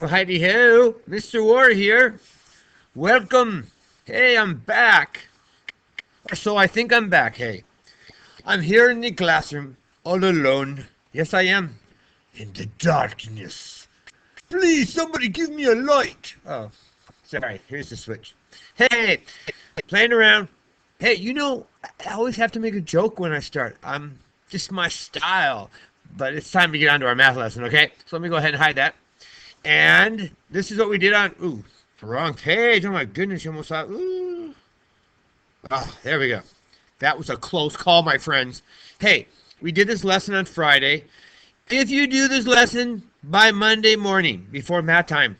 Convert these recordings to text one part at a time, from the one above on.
Well, Heidi ho, Mr. War here. Welcome. Hey, I'm back. So I think I'm back. Hey, I'm here in the classroom, all alone. Yes, I am. In the darkness. Please, somebody give me a light. Oh, sorry. Here's the switch. Hey, playing around. Hey, I always have to make a joke when I start. I'm just my style. But it's time to get on to our math lesson, okay? So let me go ahead and hide that. And this is what we did on, the wrong page. Oh my goodness, you almost saw, there we go. That was a close call, my friends. Hey, we did this lesson on Friday. If you do this lesson by Monday morning, before math time,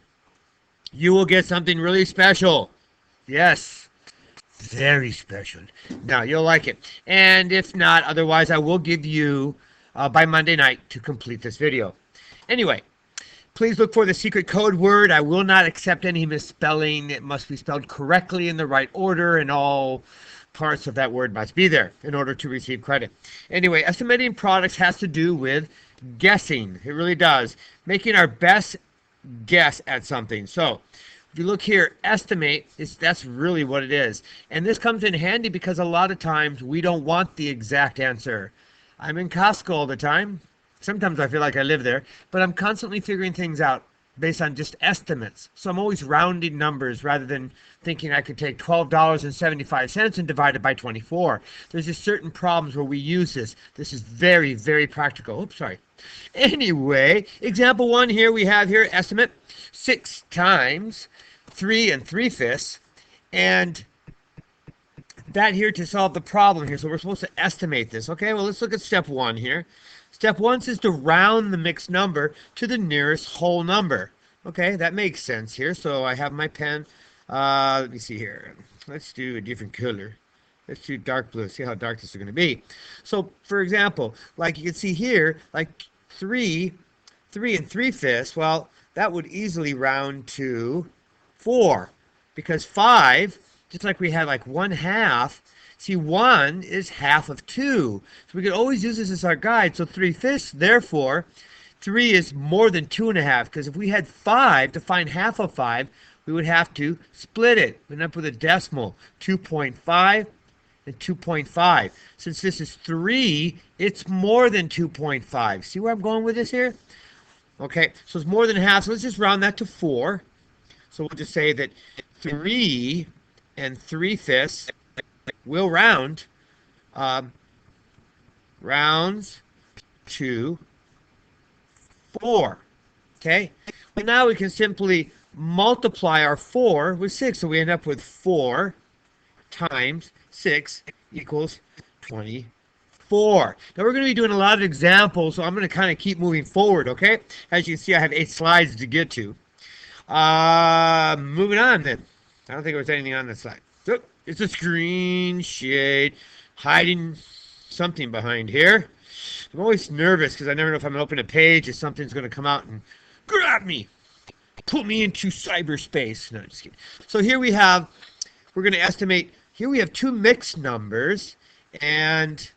you will get something really special. Yes, very special. Now, you'll like it. And if not, otherwise, I will give you by Monday night to complete this video. Anyway, please look for the secret code word. I will not accept any misspelling. It must be spelled correctly in the right order, and all parts of that word must be there in order to receive credit. Anyway, estimating products has to do with guessing. It really does. Making our best guess at something. So, if you look here, estimate, that's really what it is. And this comes in handy because a lot of times we don't want the exact answer. I'm in Costco all the time. Sometimes I feel like I live there, but I'm constantly figuring things out based on just estimates. So I'm always rounding numbers rather than thinking I could take $12.75 and divide it by 24. There's just certain problems where we use this. This is very, very practical. Oops, sorry. Anyway, example 1 here we have here, estimate 6 times 3 3/5. And that here to solve the problem here. So we're supposed to estimate this. Okay, well, let's look at step 1 here. Step 1 says to round the mixed number to the nearest whole number. Okay, that makes sense here. So I have my pen. Let me see here. Let's do a different color. Let's do dark blue. See how dark this is going to be. So, for example, like you can see here, like 3 3/5. Well, that would easily round to 4. Because 5, just like we had like 1/2, see, 1 is half of 2. So we could always use this as our guide. So 3/5, therefore, 3 is more than 2.5. Because if we had 5, to find half of 5, we would have to split it. We'd end up with a decimal, 2.5 and 2.5. Since this is 3, it's more than 2.5. See where I'm going with this here? Okay, so it's more than half. So let's just round that to 4. So we'll just say that 3 3/5 will rounds to 4. Okay, well, now we can simply multiply our 4 with 6. So we end up with 4 times 6 equals 24. Now we're going to be doing a lot of examples, so I'm going to kind of keep moving forward, okay? As you can see, I have 8 slides to get to. Moving on then. I don't think there was anything on this slide. So, it's a screen shade hiding something behind here. I'm always nervous because I never know if I'm going to open a page if something's going to come out and grab me, put me into cyberspace. No, just kidding. So here we're going to estimate, here we have 2 mixed numbers, and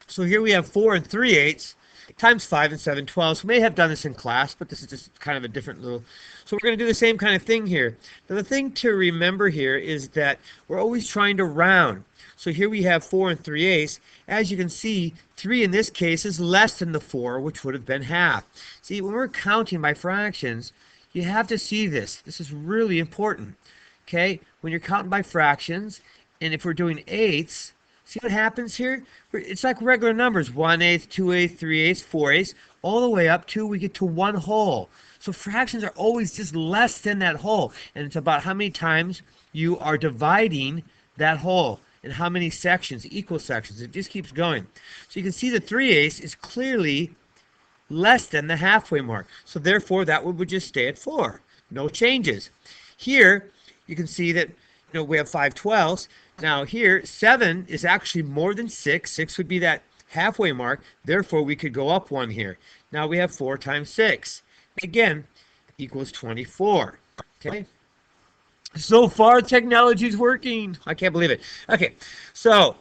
so here we have 4 3/8 times 5 7/12. We may have done this in class, but this is just kind of a different little. So we're going to do the same kind of thing here. Now the thing to remember here is that we're always trying to round. So here we have 4 3/8. As you can see, 3 in this case is less than the 4, which would have been half. See, when we're counting by fractions, you have to see this. This is really important. Okay, when you're counting by fractions, and if we're doing eighths, see what happens here? It's like regular numbers, 1/8, 2/8, 3/8, 4/8, all the way up to we get to 1 whole. So fractions are always just less than that whole. And it's about how many times you are dividing that whole and how many sections, equal sections. It just keeps going. So you can see the 3/8 is clearly less than the halfway mark. So therefore, that would just stay at 4. No changes. Here, you can see that we have 5/12. Now here, 7 is actually more than 6. 6 would be that halfway mark. Therefore, we could go up 1 here. Now we have 4 times 6. Again, equals 24. Okay. So far, technology is working. I can't believe it. Okay, so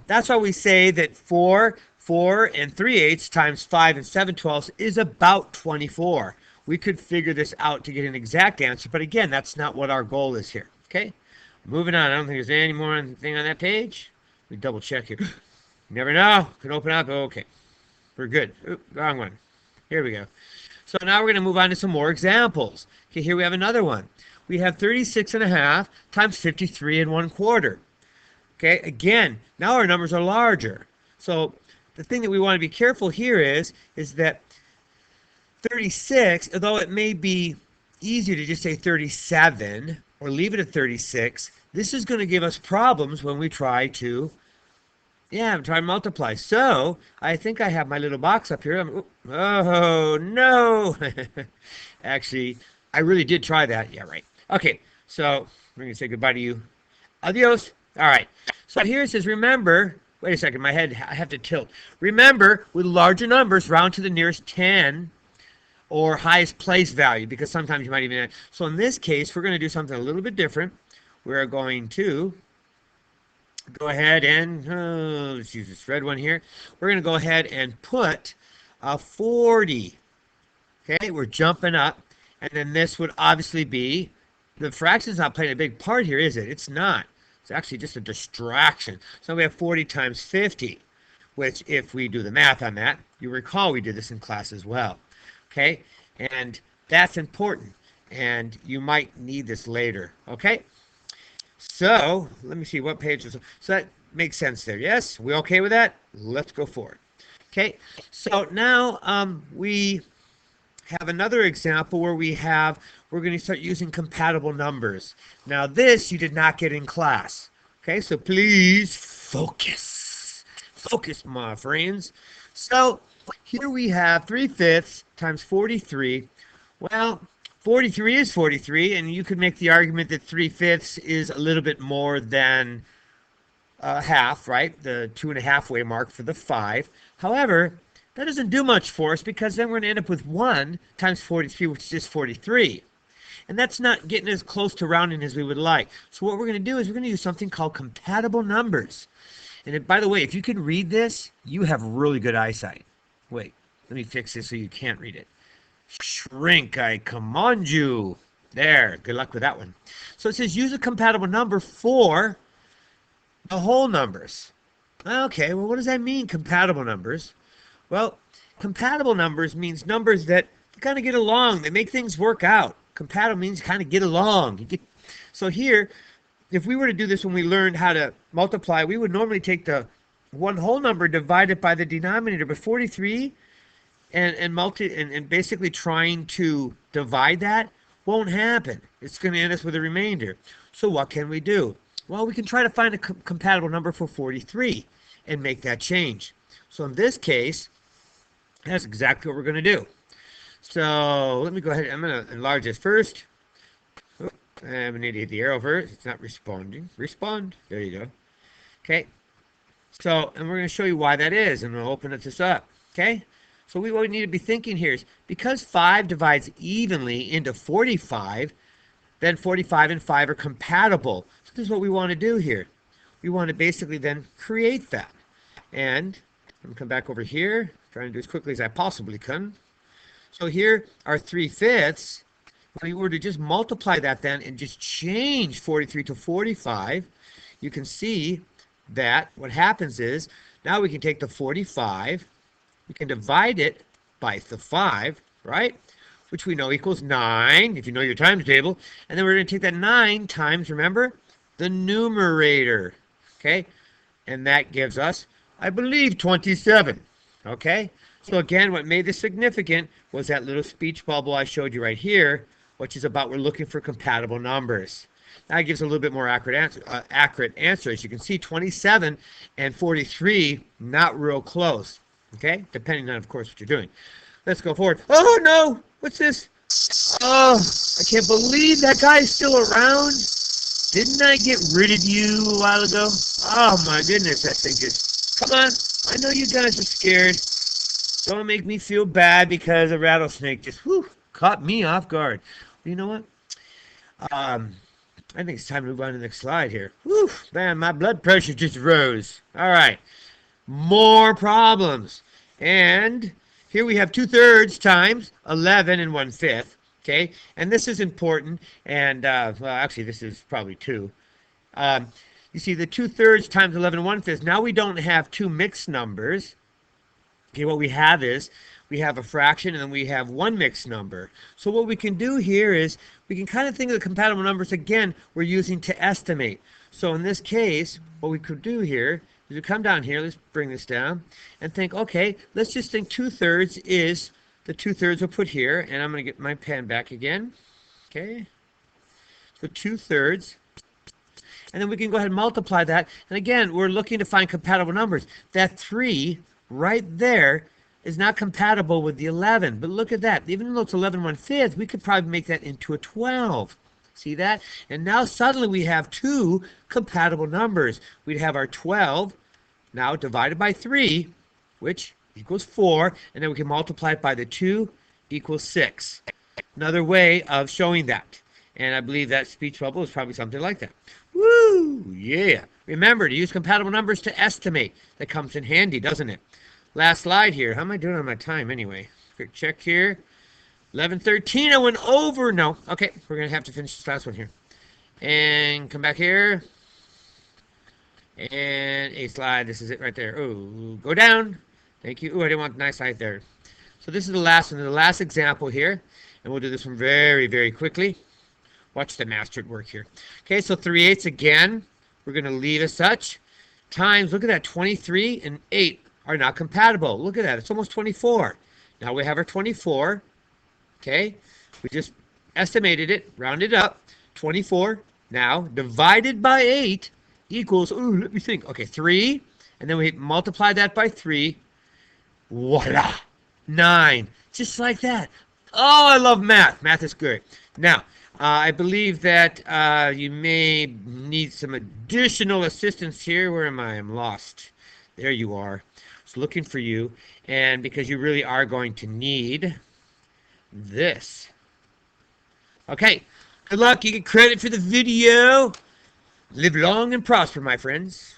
that's why we say that 4 3/8 times 5 7/12 is about 24. we could figure this out to get an exact answer. But again, that's not what our goal is here. Okay? Moving on. I don't think there's any more thing on that page. We double check here. Never know. Can open up. Okay. We're good. Oop, wrong one. Here we go. So now we're going to move on to some more examples. Okay, here we have another one. We have 36.5 times 53 1/4. Okay, again, now our numbers are larger. So the thing that we want to be careful here is that 36, although it may be easier to just say 37 or leave it at 36, this is going to give us problems when we try to multiply. So I think I have my little box up here. Oh, no. Actually, I really did try that. Yeah, right. Okay, so we're going to say goodbye to you. Adios. All right. So here it says, remember, wait a second, my head, I have to tilt. Remember, with larger numbers, round to the nearest 10 or highest place value, because sometimes you might even, so in this case, we're going to do something a little bit different. We're going to go ahead and, let's use this red one here. We're going to go ahead and put a 40. Okay, we're jumping up. And then this would obviously be, the fraction's not playing a big part here, is it? It's not. It's actually just a distraction. So we have 40 times 50, which if we do the math on that, you recall we did this in class as well. Okay, and that's important. And you might need this later. Okay, so let me see what page is. So that makes sense there. Yes, we okay with that? Let's go forward. Okay, so now we have another example where we're going to start using compatible numbers. Now this you did not get in class. Okay, so please focus. Focus, my friends. So here we have 3/5 times 43. Well, 43 is 43, and you could make the argument that 3/5 is a little bit more than half, right? The 2.5 way mark for the 5. However, that doesn't do much for us because then we're going to end up with 1 times 43, which is just 43. And that's not getting as close to rounding as we would like. So what we're going to do is we're going to use something called compatible numbers. And by the way, if you can read this, you have really good eyesight. Wait, let me fix this so you can't read it. Shrink, I command you. There, good luck with that one. So it says use a compatible number for the whole numbers. Okay, well, what does that mean, compatible numbers? Well, compatible numbers means numbers that kind of get along. They make things work out. Compatible means kind of get along. So here, if we were to do this when we learned how to multiply, we would normally take the one whole number divided by the denominator. But 43 and basically trying to divide that won't happen. It's going to end us with a remainder. So what can we do? Well, we can try to find a compatible number for 43 and make that change. So in this case, that's exactly what we're going to do. So let me go ahead. I'm going to enlarge this first. Oh, I'm going to hit the arrow first. It's not responding. Respond. There you go. Okay. So, and we're going to show you why that is, and we'll open this up. Okay. So what we need to be thinking here is because 5 divides evenly into 45, then 45 and 5 are compatible. So this is what we want to do here. We want to basically then create that. And I'm going to come back over here, trying to do as quickly as I possibly can. So here are 3/5. If we were to just multiply that then and just change 43 to 45, you can see that what happens is now we can take the 45, we can divide it by the 5, right? Which we know equals 9, if you know your times table. And then we're going to take that 9 times, remember, the numerator, okay? And that gives us, I believe, 27, okay? So again, what made this significant was that little speech bubble I showed you right here, which is about we're looking for compatible numbers. That gives a little bit more accurate answer. As you can see, 27 and 43, not real close, okay? Depending on, of course, what you're doing. Let's go forward. Oh, no! What's this? Oh, I can't believe that guy's still around. Didn't I get rid of you a while ago? Oh, my goodness, that thing just... Come on. I know you guys are scared. Don't make me feel bad because a rattlesnake just caught me off guard. You know what? I think it's time to move on to the next slide here. Whew, man, my blood pressure just rose. All right. More problems. And here we have 2/3 times 11 and 1/5. Okay, and this is important, and well, actually, this is probably 2. You see, the 2/3 times 11 and 1/5. Now we don't have two mixed numbers. Okay, what we have is we have a fraction and then we have one mixed number. So what we can do here is we can kind of think of the compatible numbers again we're using to estimate. So in this case, what we could do here is we come down here, let's bring this down, and think, okay, let's just think 2/3 is the 2/3 we'll put here, and I'm going to get my pen back again. Okay, so 2/3. And then we can go ahead and multiply that. And again, we're looking to find compatible numbers. That 3 right there is not compatible with the 11. But look at that. Even though it's 11 1/5, we could probably make that into a 12. See that? And now suddenly we have two compatible numbers. We'd have our 12 now divided by 3, which equals 4. And then we can multiply it by the 2 equals 6. Another way of showing that. And I believe that speech bubble is probably something like that. Woo! Yeah. Remember to use compatible numbers to estimate. That comes in handy, doesn't it? Last slide here. How am I doing on my time anyway? Quick check here. 11:13. I went over. No. Okay. We're going to have to finish this last one here. And come back here. And a slide. This is it right there. Oh, go down. Thank you. Oh, I didn't want the nice slide there. So this is the last one, the last example here. And we'll do this one very, very quickly. Watch the master at work here. Okay, so 3/8 again. We're going to leave as such. Times, look at that, 23 and 8 are not compatible. Look at that, it's almost 24. Now we have our 24. Okay, we just estimated it, rounded up. 24 now divided by 8 equals, ooh, let me think. Okay, 3, and then we multiply that by 3. Voila, 9. Just like that. Oh, I love math. Math is good. Now, I believe that you may need some additional assistance here. Where am I? I'm lost. There you are. Just looking for you. And because you really are going to need this. Okay. Good luck. You get credit for the video. Live long and prosper, my friends.